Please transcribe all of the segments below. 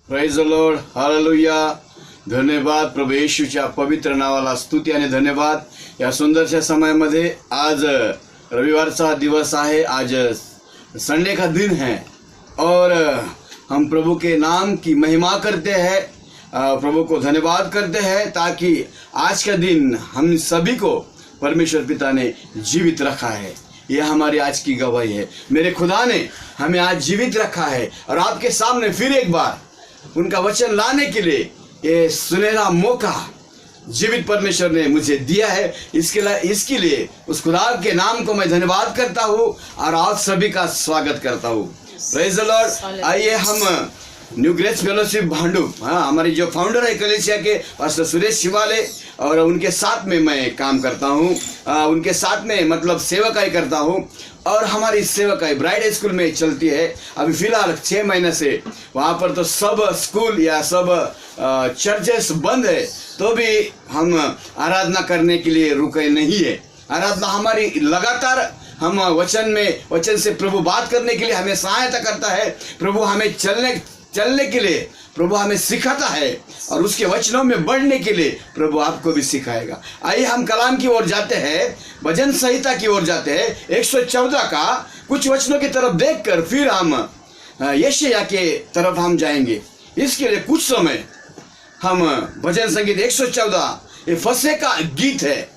Praise the Lord, hallelujah. धन्यवाद प्रभू येशूच्या पवित्र नावाला स्तुती आणि धन्यवाद. या सुंदरशा समयामध्ये आज रविवारचा दिवस आहे, आज संडे का दिन है और हम प्रभु के नाम की महिमा करते हैं, प्रभु को धन्यवाद करते हैं ताकि आज का दिन हम सभी को परमेश्वर पिता ने जीवित रखा है. यह हमारी आज की गवाही है. मेरे खुदा ने हमें आज जीवित रखा है और आपके सामने फिर एक बार उनका वचन लाने के लिए ये सुनहरा मौका जीवित परमेश्वर ने मुझे दिया है. इसके लिए उस खुदा के नाम को मैं धन्यवाद करता हूँ और आप सभी का स्वागत करता हूँ. Praise the Lord. आइए हम न्यू ग्रेस फेलोशिप भांडू, हमारे जो फाउंडर है कलीसिया के पास्टर सुरेश शिवाले, और उनके साथ में मैं काम करता हूँ, उनके साथ में मतलब सेवकाई करता हूँ. और हमारी सेवकाई ब्राइड स्कूल में चलती है. अभी फिलहाल 6 महीने से वहाँ पर तो सब स्कूल या सब चर्चेस बंद है, तो भी हम आराधना करने के लिए रुके नहीं है. आराधना हमारी लगातार, हम वचन से प्रभु बात करने के लिए हमें सहायता करता है. प्रभु हमें चलने के लिए प्रभु हमें सिखाता है और उसके वचनों में बढ़ने के लिए प्रभु आपको भी सिखाएगा. आइए हम कलाम की ओर जाते हैं, भजन संहिता की ओर जाते हैं. 114 का कुछ वचनों की तरफ देखकर फिर हम यशायाह के तरफ हम जाएंगे. इसके लिए कुछ समय हम भजन संगीत 114 ये फसह का गीत है,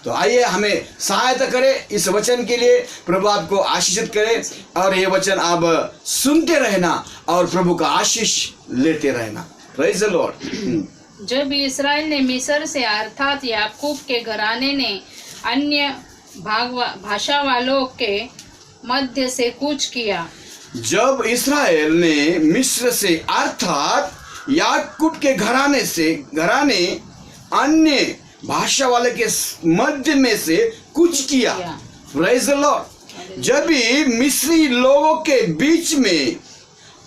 तो आइए हमें सहायता करें इस वचन के लिए. प्रभु आपको आशीषित करे और ये वचन आप सुनते रहना और प्रभु का आशीष लेते रहना. Praise the Lord. जब इस्राएल ने मिस्र से अर्थात याकूब के घराने ने अन्य भाषा वालों के मध्य से कूच किया. जब इस्राएल ने मिस्र से अर्थात याकूब के घराने अन्य भाषा वाले के मध्य में से कुछ किया. Praise the Lord. जब भी मिस्री लोगों के बीच में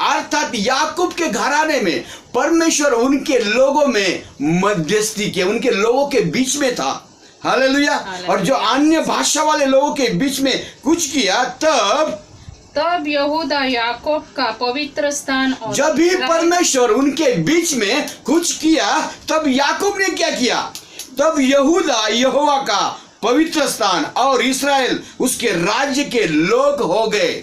अर्थात याकूब के घराने में परमेश्वर उनके लोगों में मध्यस्थी किया, उनके लोगों के बीच में था. हालेलुया. और जो अन्य भाषा वाले लोगों के बीच में कुछ किया, तब यहूदा याकूब का पवित्र स्थान, और जब भी परमेश्वर उनके बीच में कुछ किया तब याकूब ने क्या किया? तब यहूदा यहोवा का पवित्र स्थान और इस्राएल उसके राज्य के लोग हो गए.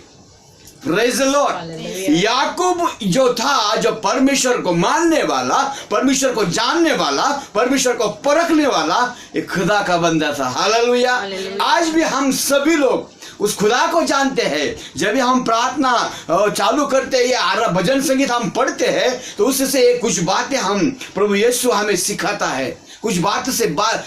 Praise the Lord. याकूब जो था, जो परमेश्वर को मानने वाला, परमेश्वर को जानने वाला, परमेश्वर को परखने वाला एक खुदा का बंदा था. हालेलुया. आज भी हम सभी लोग उस खुदा को जानते हैं. जब हम प्रार्थना चालू करते हैं या भजन संगीत हम पढ़ते हैं तो उससे कुछ बातें हम प्रभु यीशु हमें सिखाता है, कुछ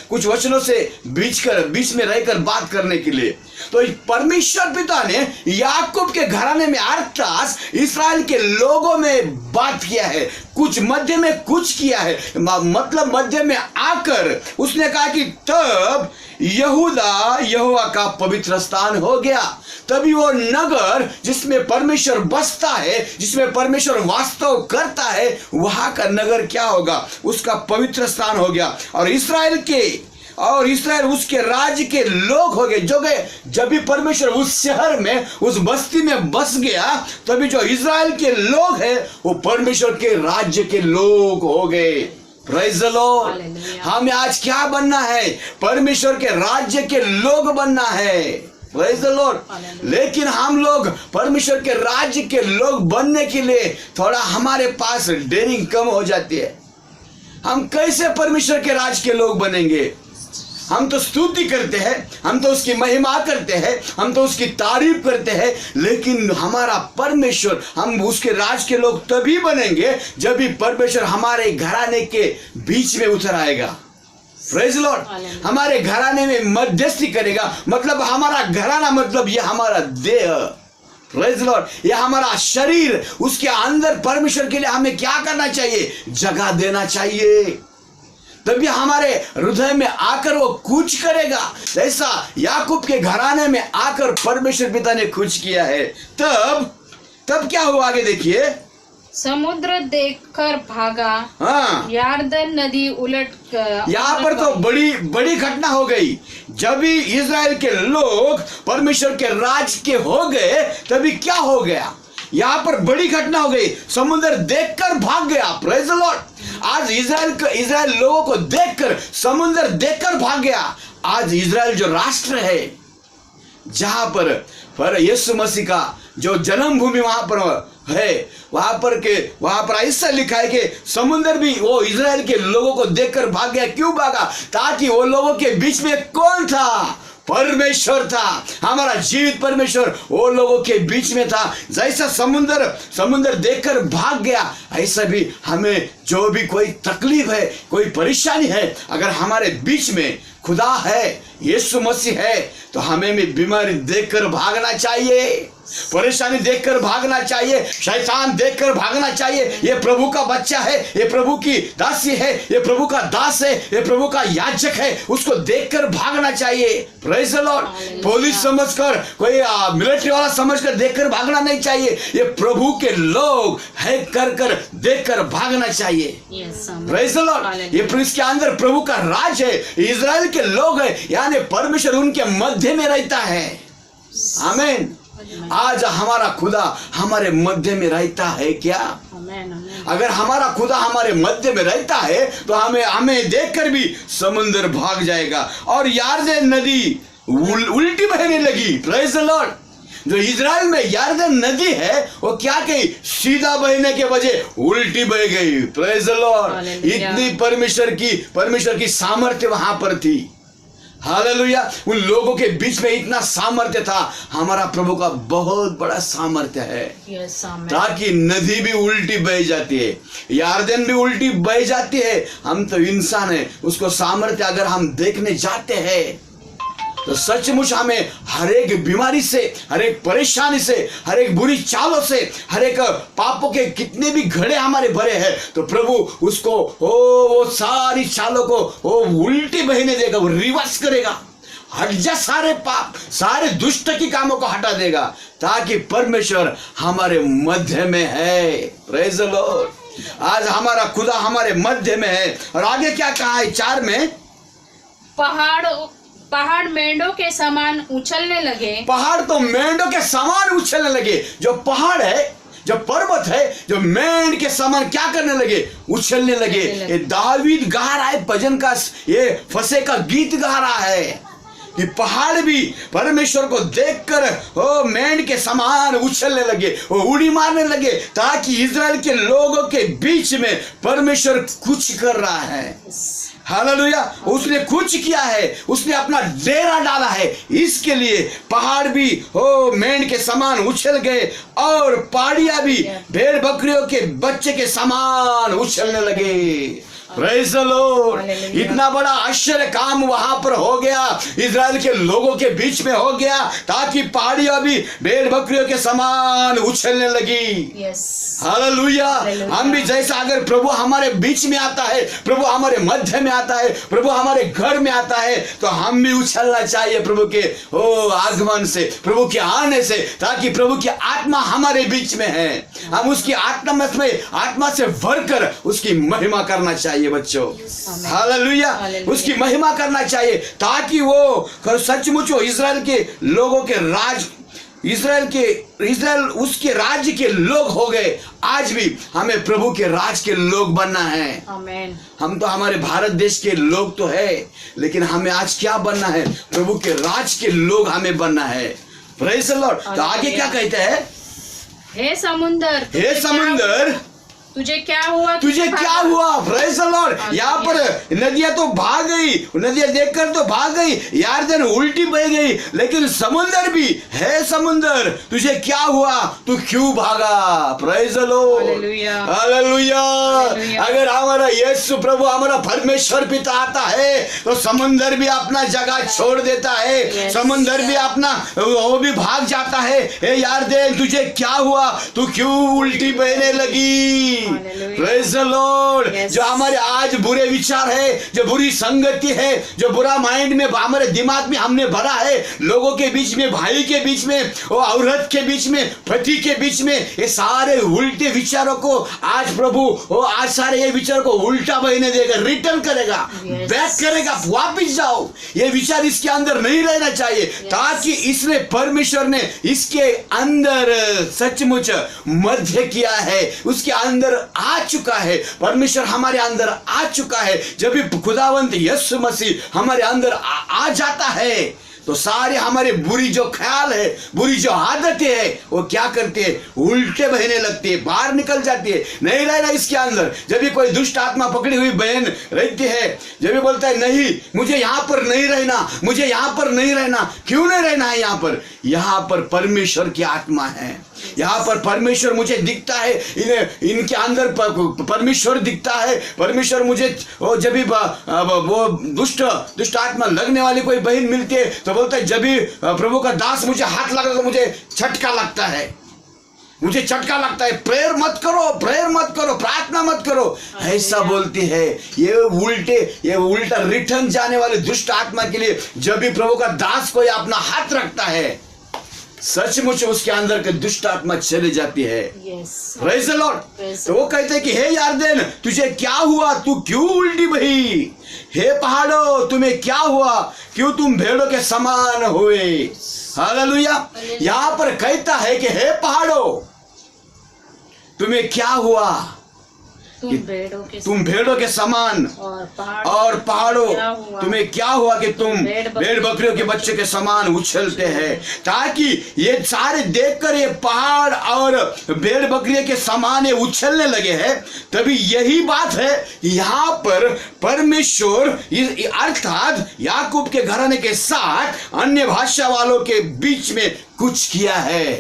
कुछ वचनों से बीच में रहकर बात करने के लिए. तो परमेश्वर पिता ने याकूब के घराने में अर्थात इस्राएल के लोगों में बात किया है, कुछ मध्य में कुछ किया है. मतलब मध्य में आकर उसने कहा कि तब यहूदा यहोवा का पवित्र स्थान हो गया. तभी वो नगर जिसमें परमेश्वर बसता है, जिसमें परमेश्वर वास्तव करता है, वहां का नगर क्या होगा? उसका पवित्र स्थान हो गया. और इस्राएल उसके राज्य के लोग हो गए. जब भी परमेश्वर उस शहर में, उस बस्ती में बस गया, तभी जो इस्राएल के लोग हैं वो परमेश्वर के राज्य के लोग हो गए. Praise the Lord. हमें आज क्या बनना है? परमेश्वर के राज्य के लोग बनना है. Praise the Lord. लेकिन हम लोग परमेश्वर के राज्य के लोग बनने के लिए थोड़ा हमारे पास डेयरिंग कम हो जाती है. हम कैसे परमेश्वर के राज्य के लोग बनेंगे? हम तो स्तुति करते हैं, हम तो उसकी महिमा करते हैं, हम तो उसकी तारीफ करते हैं, लेकिन हमारा परमेश्वर, हम उसके राज के लोग तभी बनेंगे जब भी परमेश्वर हमारे घराने के बीच में उतर आएगा. Praise Lord. हमारे घराने में मध्यस्थी करेगा. मतलब हमारा घराना मतलब ये हमारा देह. Praise Lord. यह हमारा शरीर, उसके अंदर परमेश्वर के लिए हमें क्या करना चाहिए? जगह देना चाहिए. तभी हमारे हृदय में आकर वो कुछ करेगा. ऐसा याकूब के घराने में आकर परमेश्वर पिता ने कुछ किया है. तब क्या हुआ? आगे देखिए. समुद्र देखकर भागा. यरदन नदी उलट. यहाँ पर तो बड़ी घटना हो गई. जब भी इस्राएल के लोग परमेश्वर के राज के हो गए, तभी क्या हो गया? यहाँ पर बड़ी घटना हो गई, समुद्र देखकर भाग गया। Praise the Lord. आज इजराइल लोगों को देखकर, समुद्र देखकर भाग गया। आज इजराइल जो राष्ट्र है, जहां पर यीशु मसीह का जो जन्मभूमि वहां पर है, वहां पर ऐसा लिखा है कि समुद्र भी वो इजराइल के लोगों को देखकर भाग गया। क्यों भागा? ताकि वो लोगों के बीच में कौन था? परमेश्वर था। हमारा जीवित परमेश्वर वो लोगों के बीच में था। जैसा समुद्र देखकर भाग गया, ऐसा भी हमें जो भी कोई तकलीफ है, कोई परेशानी है, अगर हमारे बीच में खुदा है, यीशु मसीह है, तो हमें भी बीमारी देखकर भागना चाहिए, परेशानी देखकर भागना चाहिए, शैतान देखकर भागना चाहिए। ये प्रभु का बच्चा है, ये प्रभु की दासी है, ये प्रभु का दास है, ये प्रभु का याजक है, उसको देखकर भागना चाहिए। Praise the Lord. पुलिस समझकर, कोई मिलिट्री वाला समझकर देखकर भागना नहीं चाहिए। ये प्रभु के लोग है कर देखकर भागना चाहिए। Praise the Lord. ये इसके अंदर प्रभु का राज है, इजराइल के लोग है, यानी परमेश्वर उनके मध्य में रहता है। आमीन। आज हमारा खुदा हमारे मध्य में रहता है क्या? अगर हमारा खुदा हमारे मध्य में रहता है तो हमें देखकर भी समुद्र भाग जाएगा और यरदन नदी उल्टी बहने लगी। Praise the Lord. जो इजराइल में यरदन नदी है, वो क्या कही? सीधा बहने के बजाय उल्टी बह गई। Praise the Lord. इतनी परमेश्वर की सामर्थ्य वहां पर थी। हालेलुया। उन लोगों के बीच में इतना सामर्थ्य था। हमारा प्रभु का बहुत बड़ा सामर्थ्य है, ताकि नदी भी उल्टी बह जाती है, यरदन भी उल्टी बह जाती है। हम तो इंसान है, उसको सामर्थ्य अगर हम देखने जाते हैं तो सचमुच हमें हर एक बीमारी से, हर एक परेशानी से, हर एक बुरी चालों से, हर एक पापों के कितने भी घड़े हमारे भरे हैं, तो प्रभु उसको वो सारी चालों को वो उल्टी बहने देगा, वो रिवर्स करेगा। हट जा सारे पाप, सारे दुष्ट की कामों को हटा देगा, ताकि परमेश्वर हमारे मध्य में है। Praise the Lord. आज हमारा खुदा हमारे मध्य में है। और आगे क्या कहा है 4 में? पहाड़ मेंढों के समान उछलने लगे। पहाड़ तो मेंढों के समान उछलने लगे। जो पहाड़ है, जो पर्वत है, जो मेंढ के समान क्या करने लगे? उछलने लगे। ये दावीद गा रहा है भजन का, ये फसे का गीत गा रहा है कि पहाड़ भी परमेश्वर को देखकर वो मेंढ के समान उछलने लगे, वो उड़ी मारने लगे, ताकि इजराइल के लोगों के बीच में परमेश्वर कुछ कर रहा है। हालेलुया। उसने कुछ किया है, उसने अपना डेरा डाला है। इसके लिए पहाड़ भी मेंढ के समान उछल गए और पहाड़ियां भी भेड़ बकरियों के बच्चे के समान उछलने लगे। Praise the Lord. इतना बड़ा आश्चर्य काम वहां पर हो गया, इजराइल के लोगों के बीच में हो गया, ताकि पहाड़ियां भी भेड़ बकरियों के समान उछलने लगी। हालेलुया। हम भी जैसा, अगर प्रभु हमारे बीच में आता है, प्रभु हमारे मध्य में आता है, प्रभु हमारे घर में आता है, तो हम भी उछलना चाहिए प्रभु के आगमन से, प्रभु के आने से, ताकि प्रभु की आत्मा हमारे बीच में है। हम उसकी आत्मा से भरकर उसकी महिमा करना चाहिए बच्चों। हालेलुया। उसकी महिमा करना चाहिए, ताकि वो सचमुच इजराइल के लोगों के राज, इजराइल उसके राज्य के लोग हो गए। आज भी हमें प्रभु के राज के लोग बनना है। आमीन। हम तो हमारे भारत देश के लोग तो है, लेकिन हमें आज क्या बनना है? प्रभु के राज के लोग हमें बनना है। Praise the Lord. तो आगे क्या कहते हैं? हे समुंदर, तुझे क्या हुआ? Praise the Lord. यहाँ पर नदियां तो भाग गई, नदियां देखकर तो भाग गई, यरदन उल्टी बह गई, लेकिन समुंदर भी है। समुंदर, तुझे क्या हुआ? तू क्यों भागा? Praise the Lord. हालेलुया। अगर हमारा यीशु प्रभु, हमारा परमेश्वर पिता आता है, तो समुंदर भी अपना जगह छोड़ देता है। समुंदर भी अपना वो भी भाग जाता है। हे यरदन, तुझे क्या हुआ? तू क्यों उल्टी बहने लगी? Praise the Lord. Yes. जो हमारे आज बुरे विचार है, जो बुरी संगति है, जो बुरा माइंड में हमारे दिमाग में हमने भरा है, लोगों के बीच में, भाई के बीच में, और औरत के बीच में, पति के बीच में, ये सारे उल्टे विचारों को आज प्रभु आज सारे ये विचार को उल्टा बहने देगा, रिटर्न करेगा, Yes. बैक करेगा, वापिस जाओ। ये विचार इसके अंदर नहीं रहना चाहिए, ताकि इसने परमेश्वर ने इसके अंदर सचमुच मध्य किया है, उसके अंदर आ चुका है, परमेश्वर हमारे अंदर आ चुका है। जब भी खुदावंत यीशु मसीह हमारे अंदर आ जाता है तो सारे हमारे बुरी जो ख्याल है, बुरी जो आदतें है, वो क्या करते हैं, उल्टे बहने लगती है, बाहर निकल जाती है, नहीं रहना इसके अंदर। जब भी कोई दुष्ट आत्मा पकड़ी हुई बहन रहती है, जब भी बोलता है नहीं मुझे यहाँ पर नहीं रहना, मुझे यहाँ पर नहीं रहना, क्यों नहीं रहना है यहाँ पर? यहाँ पर परमेश्वर की आत्मा है, यहाँ पर परमेश्वर मुझे दिखता है, इनके अंदर परमेश्वर दिखता है। परमेश्वर मुझे जब भी वो दुष्ट आत्मा लगने वाली कोई बहन मिलती है तो बोलता है जब भी प्रभु का दास मुझे हाथ लगता है तो मुझे झटका लगता है, मुझे झटका लगता है। प्रेयर मत करो, प्रेयर मत करो, प्रार्थना मत करो, ऐसा बोलती है। ये उल्टा रिटर्न जाने वाले दुष्ट आत्मा के लिए जब भी प्रभु का दास कोई अपना हाथ रखता है, सचमुच उसके अंदर के दुष्ट आत्मा चले जाती है। Praise the Lord. तो वो कहते हैं कि हे यारदेन तुझे क्या हुआ, तू क्यों उल्टी बही? हे पहाड़ों तुम्हें क्या हुआ, क्यों तुम भेड़ों के समान हुए? हालेलुया। यहाँ पर कहता है कि हे पहाड़ों तुम्हें क्या हुआ, तुम भेड़ों के समान, और पहाड़ों तुम्हें क्या हुआ कि तुम भेड़ बकरियों के बच्चे के समान उछलते हैं। ताकि ये सारे देखकर ये पहाड़ और भेड़ बकरियों के समान ये उछलने लगे हैं। तभी यही बात है, यहाँ पर परमेश्वर अर्थात याकूब के घराने के साथ अन्य भाषा वालों के बीच में कुछ किया है।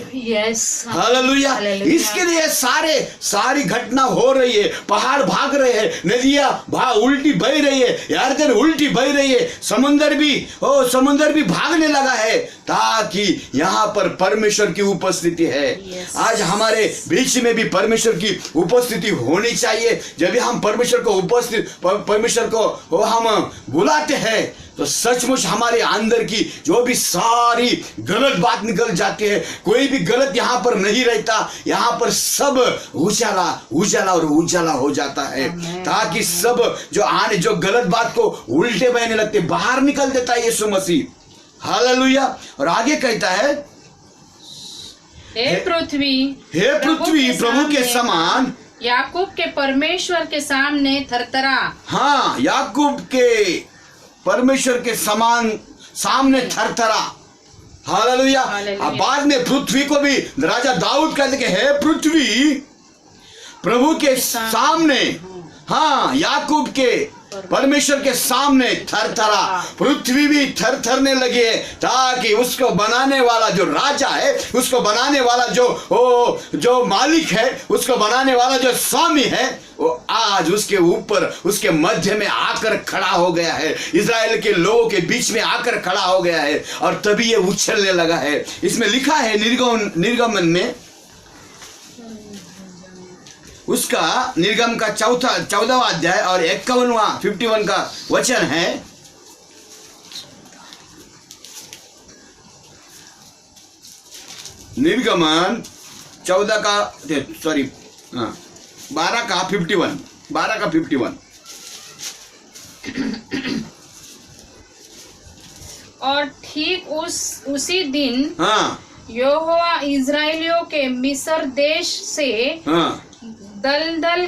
हालेलुया। इसके लिए सारी घटना हो रही है, पहाड़ भाग रहे हैं, नदियां उल्टी बह रही है, यरदन उल्टी बह रही है, समुंदर भी भागने लगा है, ताकि यहाँ पर परमेश्वर की उपस्थिति है। आज हमारे बीच में भी परमेश्वर की उपस्थिति होनी चाहिए। जब भी हम परमेश्वर को हम बुलाते हैं तो सचमुच हमारे अंदर की जो भी सारी गलत बात निकल जाती है, कोई भी गलत यहाँ पर नहीं रहता, यहाँ पर सब उजाला और उजाला हो जाता है, ताकि सब जो गलत बात को उल्टे बहने लगते बाहर निकल देता है यीशु मसीह। हालेलुया। और आगे कहता है हे पृथ्वी प्रभु के समान याकूब के परमेश्वर के सामने थरथरा। हाँ, याकूब के परमेश्वर के सामने थरथरा। हालेलुया। अब बाद में पृथ्वी को भी राजा दाऊद कहते कि हे पृथ्वी प्रभु के सामने, हाँ याकूब के परमेश्वर के सामने थरथरा। पृथ्वी भी थरथरने लगी है, ताकि उसको बनाने वाला जो राजा है, उसको बनाने वाला जो मालिक है, उसको बनाने वाला जो स्वामी है, वो आज उसके ऊपर, उसके मध्य में आकर खड़ा हो गया है, इजराइल के लोगों के बीच में आकर खड़ा हो गया है, और तभी ये उछलने लगा है। इसमें लिखा है निर्गमन में, उसका निर्गम का 14वां अध्याय और 51 का वचन है। निर्गमन 12 का 12 का 51। और ठीक उसी दिन हाँ, यहोवा इजराइलियों के मिस्र देश से हाँ, दलदल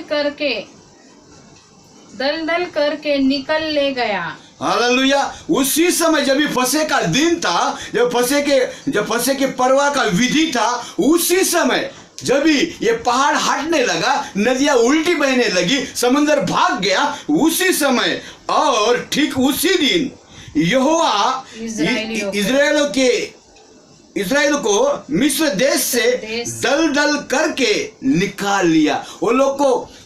करके निकल ले गया। हालेलुया। उसी समय जब फसह का दिन था, जब फसह के पर्व का विधि था, उसी समय जब ये पहाड़ हटने लगा, नदियां उल्टी बहने लगी, समुद्र भाग गया, उसी समय और ठीक उसी दिन यहोवा इजराइल को मिस्र देश से दलदल करके निकाल लिया।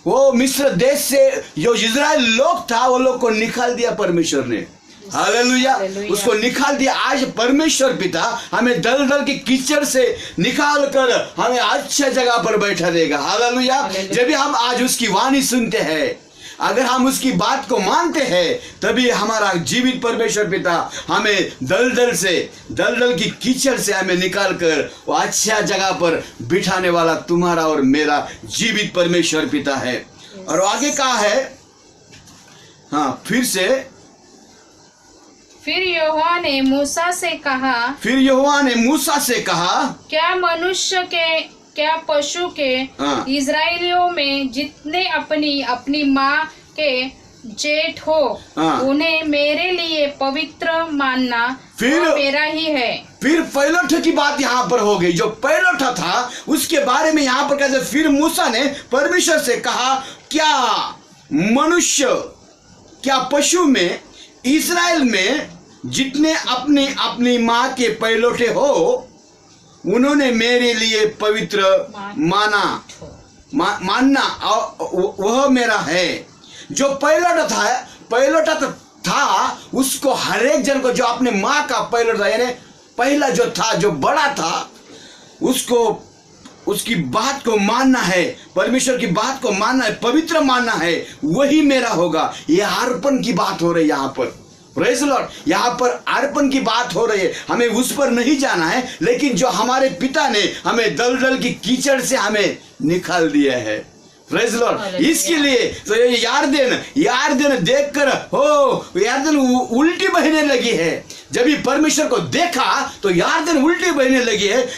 वो मिस्र देश से जो इजराइल लोग था, वो लोग को निकाल दिया परमेश्वर ने। Hallelujah, hallelujah. उसको निकाल दिया। आज परमेश्वर पिता हमें दलदल के कीचड़ से निकाल कर हमें अच्छे जगह पर बैठा देगा। हालेलुया। हालेलुया। जब भी हम आज उसकी वाणी सुनते हैं, अगर हम उसकी बात को मानते हैं, तभी हमारा जीवित परमेश्वर पिता हमें दलदल की कीचड़ से हमें निकाल कर वो अच्छा जगह पर बिठाने वाला तुम्हारा और मेरा जीवित परमेश्वर पिता है। और आगे कहा है, हाँ फिर से, फिर यहोवा ने मूसा से कहा, फिर यहोवा ने मूसा से कहा, क्या मनुष्य के क्या पशु के हाँ। इस्राएलियों में जितने अपनी अपनी माँ के जेठ हो, हाँ। उन्हें मेरे लिए पवित्र मानना फिर- वो मेरा ही है। फिर पैलोठे की बात यहाँ पर हो गई। जो पैलोठा था उसके बारे में यहाँ पर कहते, फिर मूसा ने परमेश्वर से कहा, क्या मनुष्य, क्या पशु में इस्राएल में जितने अपनी अपनी माँ के पैलोठे हो, उन्होंने मेरे लिए पवित्र मानना वह मेरा है। जो पैलोठा तो था, उसको हर एक जन को, जो अपने माँ का पैलोठा यानी पहला जो था, जो बड़ा था, उसको उसकी बात को मानना है, परमेश्वर की बात को मानना है, पवित्र मानना है, वही मेरा होगा। ये अर्पण की बात हो रही है यहाँ पर। प्रेज़ द लॉर्ड, यहाँ पर अर्पण की बात हो रही है। हमें उस पर नहीं जाना है, लेकिन जो हमारे पिता ने हमें दलदल की कीचड़ से हमें निकाल दिया है। प्रेज़ द लॉर्ड, इसके लिए तो ये यारदेन देखकर हो, यारदेन उल्टी बहने लगी है। जब ये परमेश्वर को देखा तो यारदेन उल्टी बहने लगी है,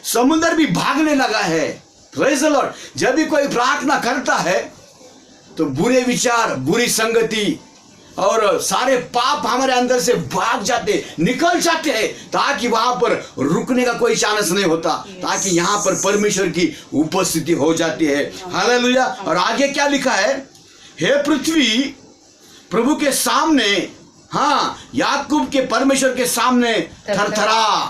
समुंदर भी भागने लगा है। प्रेज़ द लॉर्ड, जब भी कोई प्रार्थना करता है तो बुरे विचार, बुरी संगति और सारे पाप हमारे अंदर से भाग जाते, निकल जाते हैं, ताकि वहां पर रुकने का कोई चांस नहीं होता, ताकि यहाँ पर परमेश्वर की उपस्थिति हो जाती है। हालेलुया। और आगे क्या लिखा है, हे पृथ्वी प्रभु के सामने, हाँ याकूब के परमेश्वर के सामने थरथरा।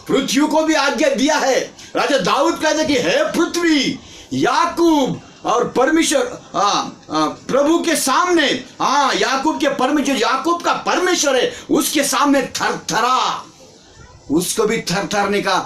पृथ्वी को भी आज्ञा दिया है। राजा दाऊद कहते कि हे पृथ्वी, याकूब और परमेश्वर प्रभु के सामने, हाँ याकूब के परमेश्वर, याकूब का परमेश्वर है, उसके सामने थरथरा। उसको भी थरथरने का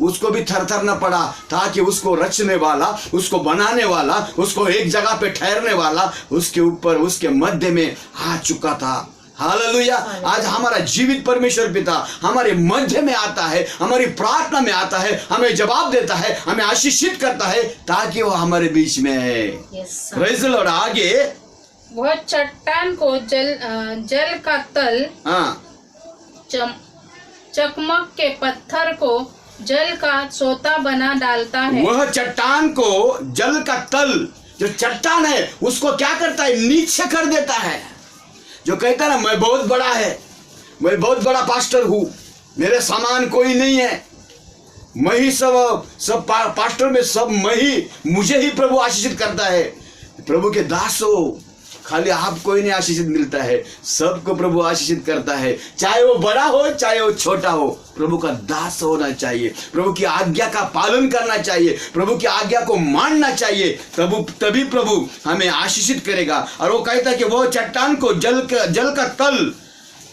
उसको भी थरथरना पड़ा, ताकि उसको रचने वाला, उसको बनाने वाला, उसको एक जगह पे ठहरने वाला उसके ऊपर, उसके मध्य में आ चुका था। हालेलुया। आज हमारा जीवित परमेश्वर पिता हमारे मध्य में आता है, हमारी प्रार्थना में आता है, हमें जवाब देता है, हमें आशीषित करता है, ताकि वो हमारे बीच में है। Praise the Lord. आगे, वह चट्टान को जल का तल, हाँ, चकमक के पत्थर को जल का सोता बना डालता है। वह चट्टान को जल का तल, जो चट्टान है उसको क्या करता है, नीचे कर देता है। जो कहता है ना, मैं बहुत बड़ा है, मैं बहुत बड़ा पास्टर हूँ, मेरे समान कोई नहीं है, मैं ही सब पास्टर में सब मुझे ही प्रभु आशीषित करता है। प्रभु के दास हो, खाली आप कोई नहीं आशीषित मिलता है, सबको प्रभु आशीषित करता है, चाहे वो बड़ा हो चाहे वो छोटा हो। प्रभु का दास होना चाहिए, प्रभु की आज्ञा का पालन करना चाहिए, प्रभु की आज्ञा को मानना चाहिए, तभी प्रभु हमें आशीषित करेगा। और वो कहता है कि वो चट्टान को जल का तल,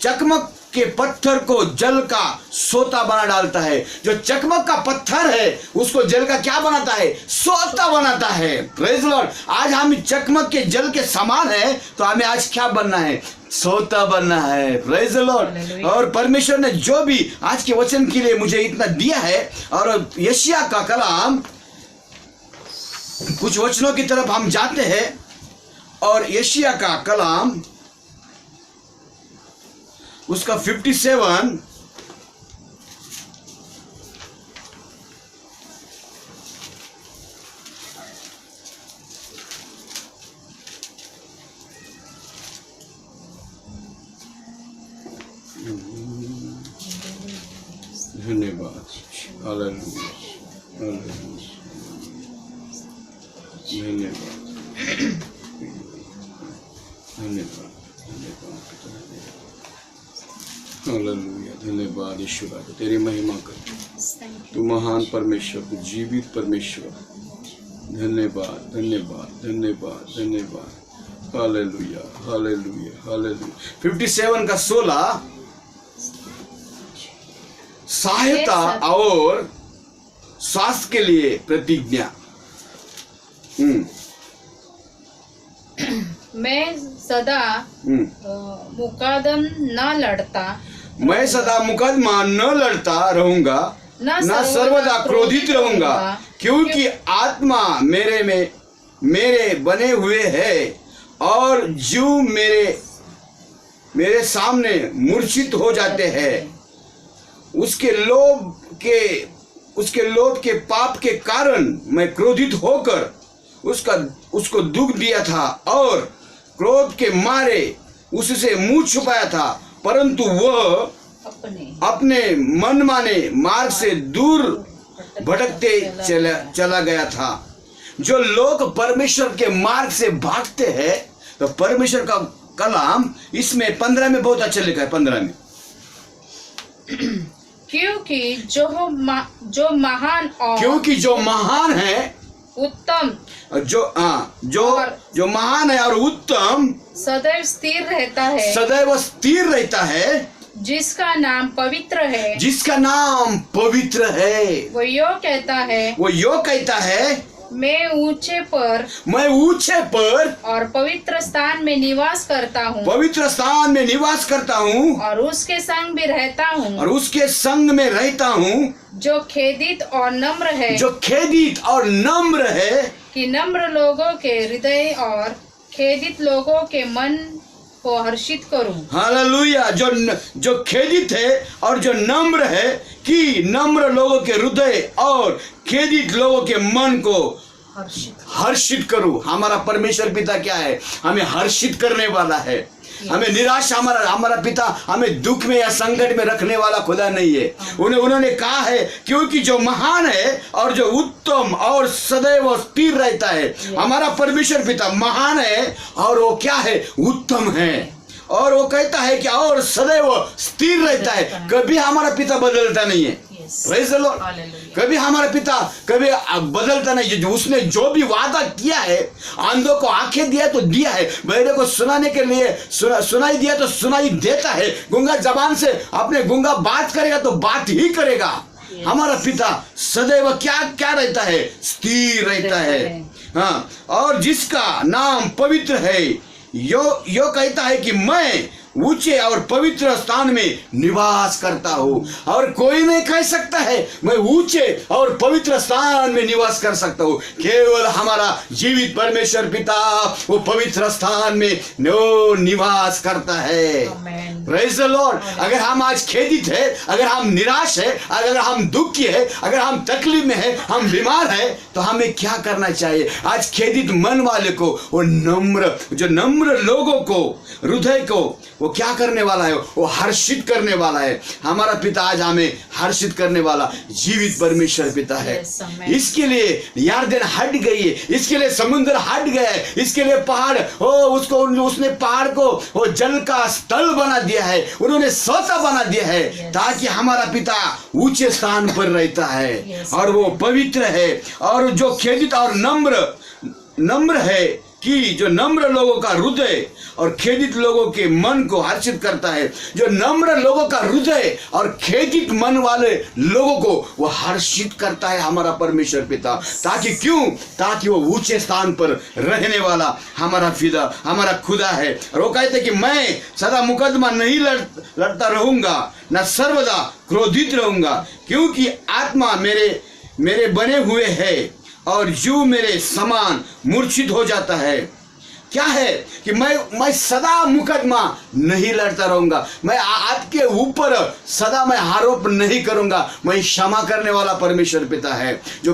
चकमक के पत्थर को जल का सोता बना डालता है। जो चकमक का पत्थर है उसको जल का क्या बनाता है, सोता बनाता है। Praise the Lord. आज हम चकमक के जल के समान है, तो हमें आज क्या बनना है, सोता बनना है। Praise the Lord. और परमेश्वर ने जो भी आज के वचन के लिए मुझे इतना दिया है, और यशायाह का कलाम, कुछ वचनों की तरफ हम जाते हैं, और यशायाह का कलाम उसका 57 धन्यवाद। हालेलुया, हालेलुया, धन्यवाद, हालेलुया, धन्यवाद ईश्वर, तेरी महिमा कर। तू महान परमेश्वर, तू जीवित परमेश्वर। धन्यवाद, धन्यवाद, धन्यवाद, धन्यवाद। Hallelujah, hallelujah, hallelujah. 57 का 16 सहायता और स्वास्थ्य के लिए प्रतिज्ञा। मैं सदा मुकदम न लड़ता, मैं सदा मुकदमा न लड़ता रहूंगा, न सर्वदा क्रोधित रहूंगा, क्योंकि आत्मा मेरे बने हुए है और जीव मेरे सामने मूर्छित हो जाते हैं। उसके लोभ के पाप के कारण मैं क्रोधित होकर उसको दुख दिया था और क्रोध के मारे उससे मुंह छुपाया था, परंतु वह अपने मनमाने मार्ग से दूर भटकते चला गया था। जो लोग परमेश्वर के मार्ग से भागते हैं, तो परमेश्वर का कलाम इसमें 15 में बहुत अच्छा लिखा है। 15 में क्योंकि जो महान है उत्तम, जो महान है और उत्तम सदैव स्थिर रहता है, जिसका नाम पवित्र है, वो यो कहता है मैं ऊंचे पर और पवित्र स्थान में निवास करता हूँ, और उसके संग में रहता हूँ, जो खेदित और नम्र है, कि नम्र लोगों के हृदय और खेदित लोगों के मन को हर्षित करूं। हालेलुया। जो खेदित है और जो नम्र है, कि नम्र लोगों के हृदय और खेदित लोगों के मन को हर्षित करूं। हमारा परमेश्वर पिता क्या है? हमें हर्षित करने वाला है। हमें निराशा, हमारा पिता हमें दुख में या संकट में रखने वाला खुदा नहीं है। उन्होंने कहा है क्योंकि जो महान है और जो उत्तम और सदैव स्थिर रहता है। हमारा परमेश्वर पिता महान है और वो क्या है? उत्तम है। और वो कहता है कि और सदैव स्थिर रहता है। कभी हमारा पिता बदलता नहीं है। Praise the Lord। कभी हमारा पिता कभी बदलता नहीं है। उसने जो भी वादा किया है, अंधों को आंखें दिया तो दिया है, बहरे को सुनाने के लिए सुनाई दिया तो सुनाई देता है, गूंगा जबान से अपने गूंगा बात करेगा तो बात ही करेगा। हमारा पिता सदैव क्या रहता है? स्थिर रहता है। हाँ, और जिसका नाम पवित्र है, यो कहता है कि मैं ऊंचे और पवित्र स्थान में निवास करता हूँ। और कोई नहीं कह सकता है मैं ऊंचे और पवित्र स्थान में निवास कर सकता हूँ। केवल हमारा जीवित परमेश्वर पिता वो पवित्र स्थान में निवास करता है। Praise the Lord. अगर हम आज खेदित है, अगर हम निराश है, अगर हम दुखी है, अगर हम तकलीफ में है, हम बीमार है, तो हमें क्या करना चाहिए? आज खेदित मन वाले को वो नम्र लोगों को, हृदय को वो क्या करने वाला है? वो हर्षित करने वाला है। हमारा पिता आज हमें हर्षित करने वाला जीवित परमेश्वर पिता है। इसके लिए यरदन हट गई है, इसके लिए समुद्र हट गया है, इसके लिए पहाड़ उसने पहाड़ को वो जल का स्थल बना दिया है, उन्होंने सोता बना दिया है, ताकि हमारा पिता ऊंचे स्थान पर रहता है और वो पवित्र है। और जो खेदित और नम्र है, कि जो नम्र लोगों का हृदय और खेदित लोगों के मन को हर्षित करता है। जो नम्र लोगों का हृदय और खेदित मन वाले लोगों को वो हर्षित करता है हमारा परमेश्वर पिता। ताकि वो ऊंचे स्थान पर रहने वाला हमारा खुदा है। और वो कहते कि मैं सदा मुकदमा नहीं लड़ता रहूंगा, न सर्वदा क्रोधित रहूंगा, क्योंकि आत्मा मेरे बने हुए है और जीव मेरे समान मूर्छित हो जाता है। क्या है कि मैं सदा मुकदमा नहीं लड़ता रहूंगा, मैं आपके ऊपर सदा मैं आरोप नहीं करूंगा। मैं क्षमा करने वाला परमेश्वर पिता है, जो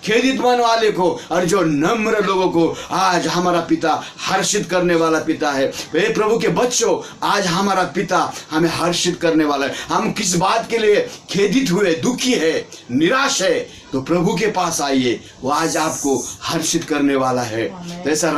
खेदित मन वाले को और जो नम्र लोगों को आज हमारा पिता हर्षित करने वाला पिता है। हे प्रभु के बच्चों, आज हमारा पिता हमें हर्षित करने वाला है। हम किस बात के लिए खेदित हुए, दुखी है, निराश है, तो प्रभु के पास आइए, वो आज आपको हर्षित करने वाला है। तो ऐसा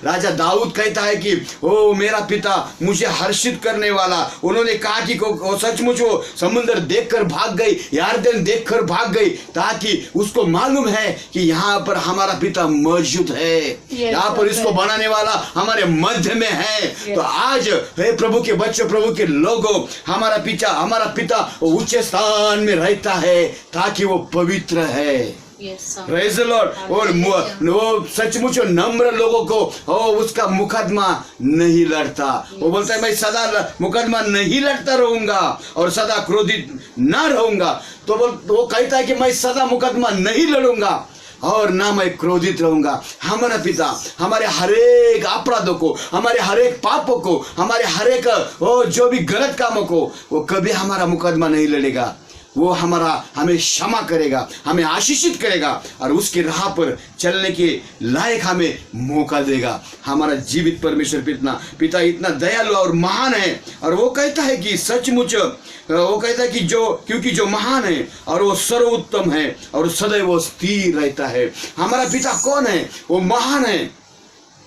राजा दाऊद कहता है कि ओ मेरा पिता मुझे हर्षित करने वाला। उन्होंने कहा कि वो सचमुच वो समुद्र देखकर भाग गई, यरदन देखकर भाग गई, ताकि उसको मालूम है कि यहाँ पर हमारा पिता मौजूद है, यहाँ पर इसको बनाने वाला हमारे मध्य में है। तो आज हे प्रभु के बच्चों, प्रभु के लोगों, हमारा पिता उच्च स्थान में रहता है ताकि वो पवित्र है। Praise the Lord। और वो सचमुच नम्र लोगों को उसका मुकदमा नहीं लड़ता। वो बोलता है मैं सदा मुकदमा नहीं लड़ता रहूंगा और सदा क्रोधित ना रहूंगा। तो वो कहता है कि मैं सदा मुकदमा नहीं लड़ूंगा और ना मैं क्रोधित रहूंगा। हमारा पिता हमारे हरेक अपराधों को, हमारे हरेक पापों को, हमारे हरेक जो भी गलत कामों को वो कभी हमारा मुकदमा नहीं लड़ेगा। वो हमें क्षमा करेगा, हमें आशीषित करेगा और उसकी राह पर चलने के लायक हमें मौका देगा। हमारा जीवित परमेश्वर पिता इतना दयालु और महान है। और वो कहता है कि सचमुच वो कहता है कि क्योंकि जो महान है और वो सर्वोत्तम है और सदैव वो स्थिर रहता है। हमारा पिता कौन है? वो महान है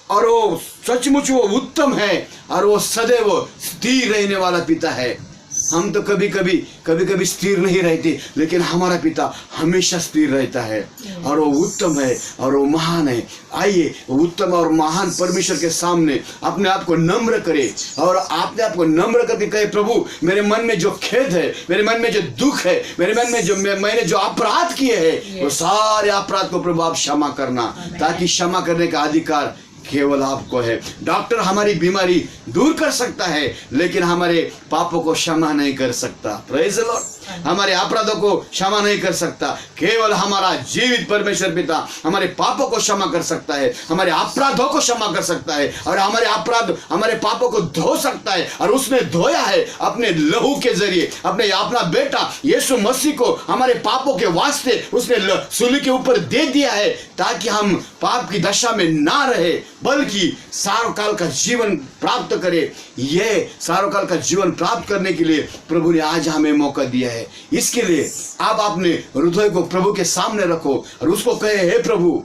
और वो सचमुच वो उत्तम है और वो सदैव स्थिर रहने वाला पिता है। हम तो कभी कभी स्थिर नहीं रहते, लेकिन हमारा पिता हमेशा स्थिर रहता है और वो उत्तम है और वो महान है। आइए उत्तम और महान परमेश्वर के सामने अपने आप को नम्र करे और अपने आप को नम्र करके कहे, प्रभु मेरे मन में जो खेद है, मेरे मन में जो दुख है, मेरे मन में मैंने जो अपराध किए हैं, वो सारे अपराध को प्रभु आप क्षमा करना, ताकि क्षमा करने का अधिकार केवल आपको है। डॉक्टर हमारी बीमारी दूर कर सकता है, लेकिन हमारे पापों को क्षमा नहीं कर सकता। Praise the Lord. हमारे अपराधों को क्षमा नहीं कर सकता, केवल हमारा जीवित परमेश्वर पिता हमारे पापों को क्षमा कर सकता है, हमारे अपराधों को क्षमा कर सकता है और हमारे पापों को धो सकता है। और उसने धोया है अपने लहू के जरिए, अपना बेटा यीशु मसीह को हमारे पापों के वास्ते उसने सूली के ऊपर दे दिया है, ताकि हम पाप की दशा में ना रहे, बल्कि सार्वकाल का जीवन प्राप्त करे। ये सार्वकाल का जीवन प्राप्त करने के लिए प्रभु ने आज हमें मौका दिया है। इसके लिए आप अपने हृदय को प्रभु के सामने रखो और उसको कहे, हे प्रभु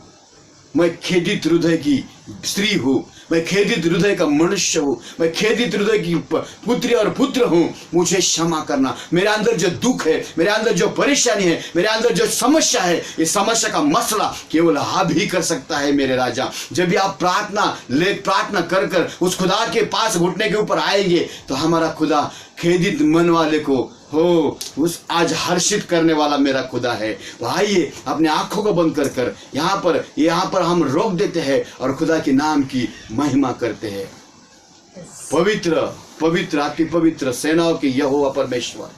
मैं खेदित हृदय की स्त्री हूँ, मैं खेदित हृदय का मनुष्य हूँ, मैं खेदित हृदय की पुत्री और पुत्र हूँ, मुझे क्षमा करना। मेरे अंदर जो दुख है, मेरे अंदर जो परेशानी है, मेरे अंदर जो समस्या है, इस समस्या का मसला केवल आप ही कर सकता है मेरे राजा। जब भी आप प्रार्थना कर उस खुदा के पास घुटने के ऊपर आएंगे, तो हमारा खुदा खेदित मन वाले को उस आज हर्षित करने वाला मेरा खुदा है। तो आइए अपने आंखों को बंद कर यहाँ पर हम रोक देते हैं और खुदा के नाम की महिमा करते हैं। पवित्र आपकी पवित्र सेनाओं के यहोवा परमेश्वर,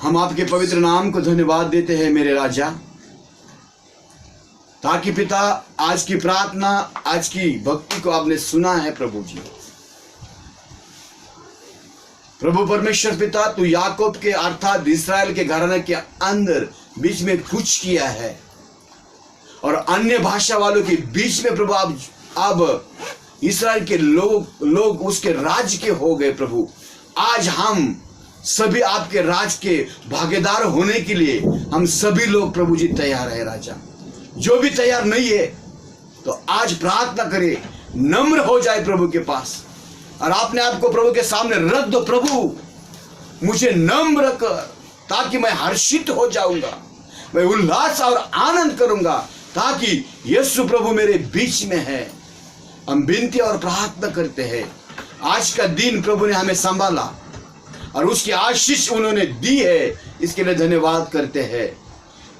हम आपके पवित्र नाम को धन्यवाद देते हैं मेरे राजा, ताकि पिता आज की प्रार्थना, आज की भक्ति को आपने सुना है प्रभु जी। प्रभु परमेश्वर पिता, तू याकूब के अर्थात इस्राएल के घराने के अंदर बीच में कुछ किया है और अन्य भाषा वालों के बीच में प्रभु अब इस्राएल के लोग उसके राज्य के हो गए। प्रभु आज हम सभी आपके राज के भागीदार होने के लिए हम सभी लोग प्रभु जी तैयार है राजा। जो भी तैयार नहीं है तो आज प्रार्थना करे, नम्र हो जाए प्रभु के पास और अपने आप को प्रभु के सामने रख दो। प्रभु मुझे नम्र कर, ताकि मैं हर्षित हो जाऊंगा, मैं उल्लास और आनंद करूंगा, ताकि यीशु प्रभु मेरे बीच में है। हम विनती और प्रार्थना करते हैं, आज का दिन प्रभु ने हमें संभाला और उसकी आशीष उन्होंने दी है, इसके लिए धन्यवाद करते हैं।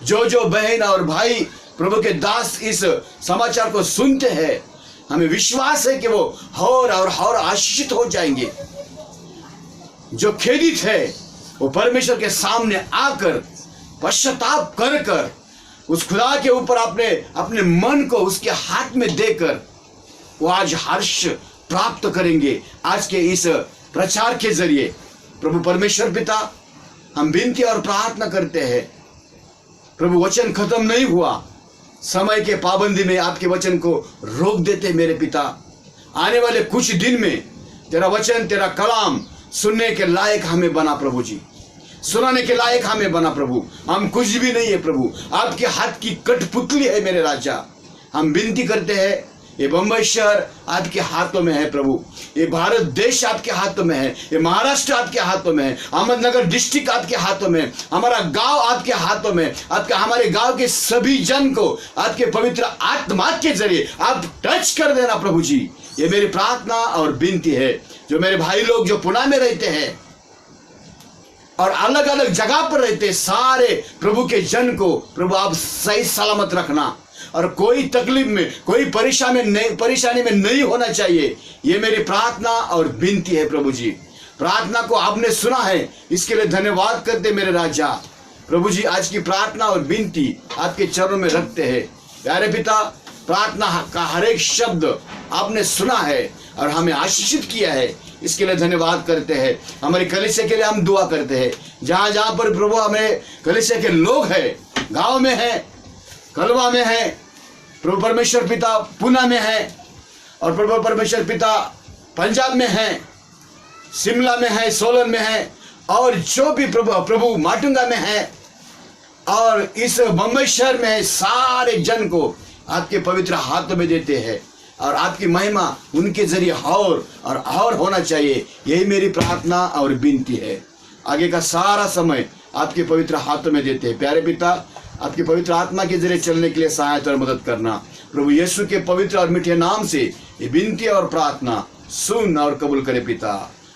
जो बहन और भाई प्रभु के दास इस समाचार को सुनते हैं, हमें विश्वास है कि वो और आशीषित हो जाएंगे। जो खेदित है वो परमेश्वर के सामने आकर पश्चाताप कर उस खुदा के ऊपर अपने मन को उसके हाथ में देकर वो आज हर्ष प्राप्त करेंगे। आज के इस प्रचार के जरिए प्रभु परमेश्वर पिता, हम विनती और प्रार्थना करते हैं प्रभु, वचन खत्म नहीं हुआ, समय के पाबंदी में आपके वचन को रोक देते मेरे पिता। आने वाले कुछ दिन में तेरा वचन, तेरा कलाम सुनने के लायक हमें बना प्रभु जी। सुनाने के लायक हमें बना प्रभु। हम कुछ भी नहीं है प्रभु, आपके हाथ की कठपुतली है मेरे राजा। हम विनती करते हैं, ये बम्बई शहर आपके हाथों में है प्रभु, ये भारत देश आपके हाथों में है, ये महाराष्ट्र आपके हाथों में है, अहमदनगर डिस्ट्रिक्ट आपके हाथों में, हमारा गांव आपके हाथों में। आपके हमारे गांव के सभी जन को आपके पवित्र आत्मा के जरिए आप टच कर देना प्रभु जी। ये मेरी प्रार्थना और विनती है। जो मेरे भाई लोग जो पुणे में रहते हैं और अलग अलग जगह पर रहते, सारे प्रभु के जन को प्रभु आप सही सलामत रखना, और कोई तकलीफ में, कोई परेशानी में नहीं होना चाहिए। ये मेरी प्रार्थना और विनती है प्रभु जी। प्रार्थना को आपने सुना है, इसके लिए धन्यवाद करते मेरे राजा। प्रभु जी आज की प्रार्थना और विनती आपके चरणों में रखते हैं। प्यारे पिता, प्रार्थना का हर एक शब्द आपने सुना है और हमें आशीषित किया है, इसके लिए धन्यवाद करते हैं। हमारी कलीसिया के लिए हम दुआ करते हैं। जहां जहां पर प्रभु हमें कलीसिया के लोग हैं, गांव में हैं, कलवा में है, प्रभु परमेश्वर पिता पुणे में है, और प्रभु परमेश्वर पिता पंजाब में है, शिमला में है, सोलन में है, और जो भी प्रभु माटुंगा में है और इस बम्बई शहर में है, सारे जन को आपके पवित्र हाथों में देते हैं, और आपकी महिमा उनके जरिए और होना चाहिए। यही मेरी प्रार्थना और विनती है। आगे का सारा समय आपके पवित्र हाथों में देते हैं। प्यारे पिता, आपके पवित्र आत्मा के जरिए चलने के लिए सहायता और मदद करना। प्रभु यीशु के पवित्र और मीठे नाम से ये विनती और प्रार्थना सुन और कबूल करे पिता।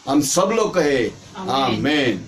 हम सब लोग कहे आमीन।